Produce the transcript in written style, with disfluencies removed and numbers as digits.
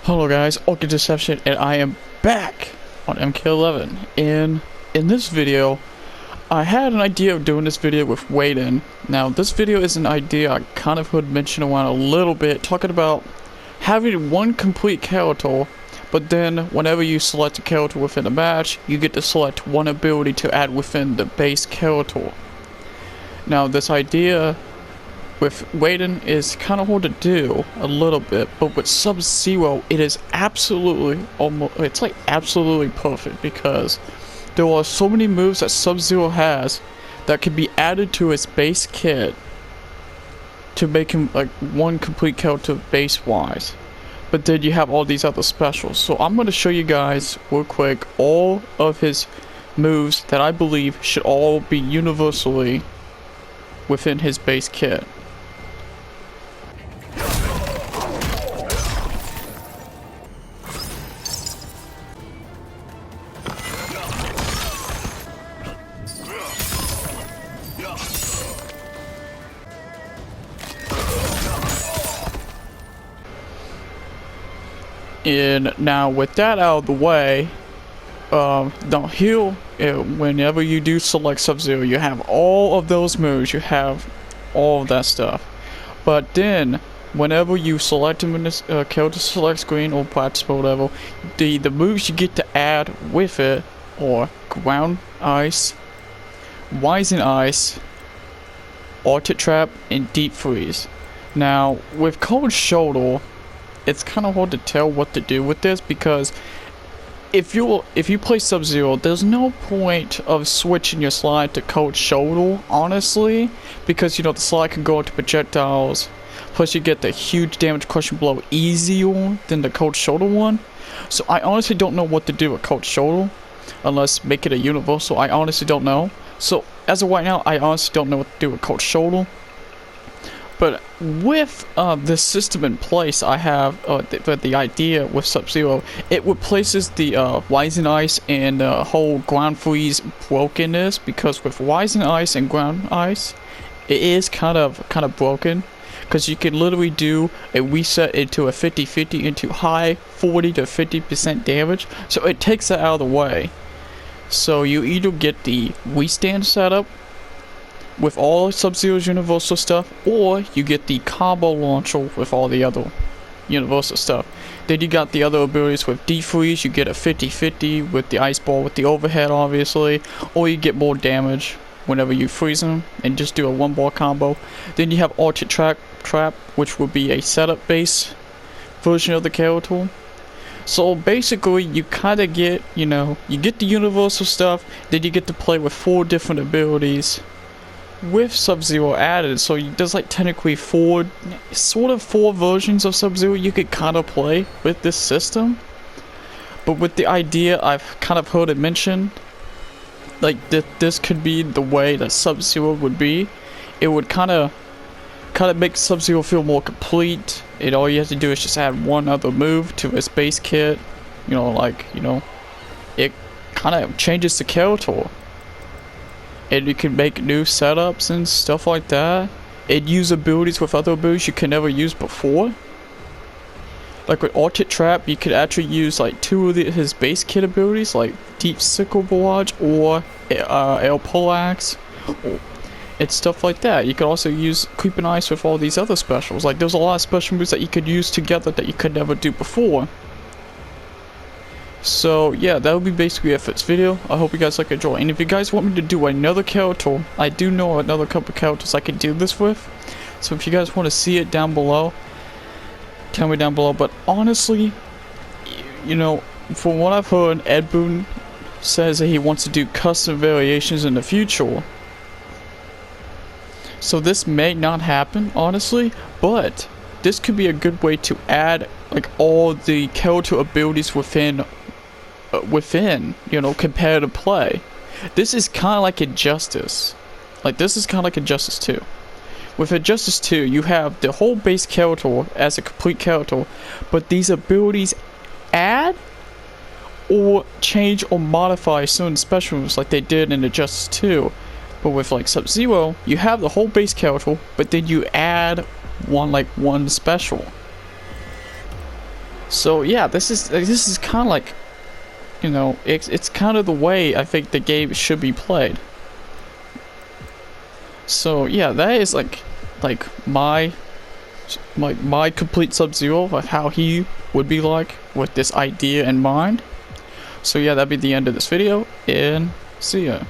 Hello guys, Orchid Deception, and I am back on MK11. In this video, I had an idea of doing this video with Waden. Now, this video is an idea I kind of heard mentioned around a little bit, talking about having one complete character, but then whenever you select a character within a match, you get to select one ability to add within the base character. Now, this idea with Waden is kind of hard to do a little bit, but with Sub-Zero it is absolutely absolutely perfect, because there are so many moves that Sub-Zero has that can be added to his base kit to make him like one complete character base wise, but then you have all these other specials. So I'm going to show you guys real quick all of his moves that I believe should all be universally within his base kit. And now with that out of the way, down here, whenever you do select Sub-Zero, you have all of those moves, you have all of that stuff. But then, whenever you select him in this character select screen or practice or whatever, the moves you get to add with it are Ground Ice, Rising Ice, Altered Trap, and Deep Freeze. Now, with Cold Shoulder, it's kind of hard to tell what to do with this, because if you play Sub-Zero, there's no point of switching your slide to Cold Shoulder, honestly, because the slide can go into projectiles, plus you get the huge damage crushing blow easier than the Cold Shoulder one. So I honestly don't know what to do with Cold Shoulder, unless make it a universal. I honestly don't know. So as of right now, I honestly don't know what to do with Cold Shoulder. But with this system in place, I have the idea with Sub-Zero, it replaces the Rising Ice and the whole Ground Freeze brokenness, because with Rising Ice and Ground Ice, it is kind of broken, because you can literally do a reset into a 50-50 into high 40 to 50% damage, so it takes that out of the way. So you either get the restand setup with all Sub-Zero's universal stuff, or you get the combo launcher with all the other universal stuff. Then you got the other abilities with defreeze, you get a 50-50 with the ice ball with the overhead obviously, or you get more damage whenever you freeze them and just do a one ball combo. Then you have Altered Trap, which will be a setup base version of the character. So basically you kind of get, you get the universal stuff, then you get to play with 4 different abilities with Sub-Zero added. So there's like technically 4 versions of Sub-Zero you could kind of play with this system. But with the idea I've kind of heard it mentioned, like that this could be the way that Sub-Zero would be. It would kind of make Sub-Zero feel more complete. All you have to do is just add one other move to his base kit. It kind of changes the character. And you can make new setups and stuff like that. It use abilities with other abilities you can never use before. Like with Altered Trap, you could actually use like 2 of his base kit abilities, like Deep Sickle Barrage or El Polax, and stuff like that. You could also use Creeping Ice with all these other specials. Like there's a lot of special moves that you could use together that you could never do before. So yeah, that would be basically it for this video. I hope you guys enjoy. And if you guys want me to do another character, I do know another couple characters I can do this with. So if you guys want to see it down below, tell me down below. But honestly, from what I've heard, Ed Boon says that he wants to do custom variations in the future. So this may not happen, honestly, but this could be a good way to add like all the character abilities within competitive play. This is kind of like Injustice. This is kind of like Injustice 2. With Injustice 2, you have the whole base character as a complete character, but these abilities add or change or modify certain special moves like they did in Injustice 2. But with like Sub-Zero, you have the whole base character, but then you add one special. So yeah, this is kind of like, you know, it's kind of the way I think the game should be played. So yeah, that is like my complete Sub-Zero of how he would be like with this idea in mind. So yeah, that'd be the end of this video, and see ya.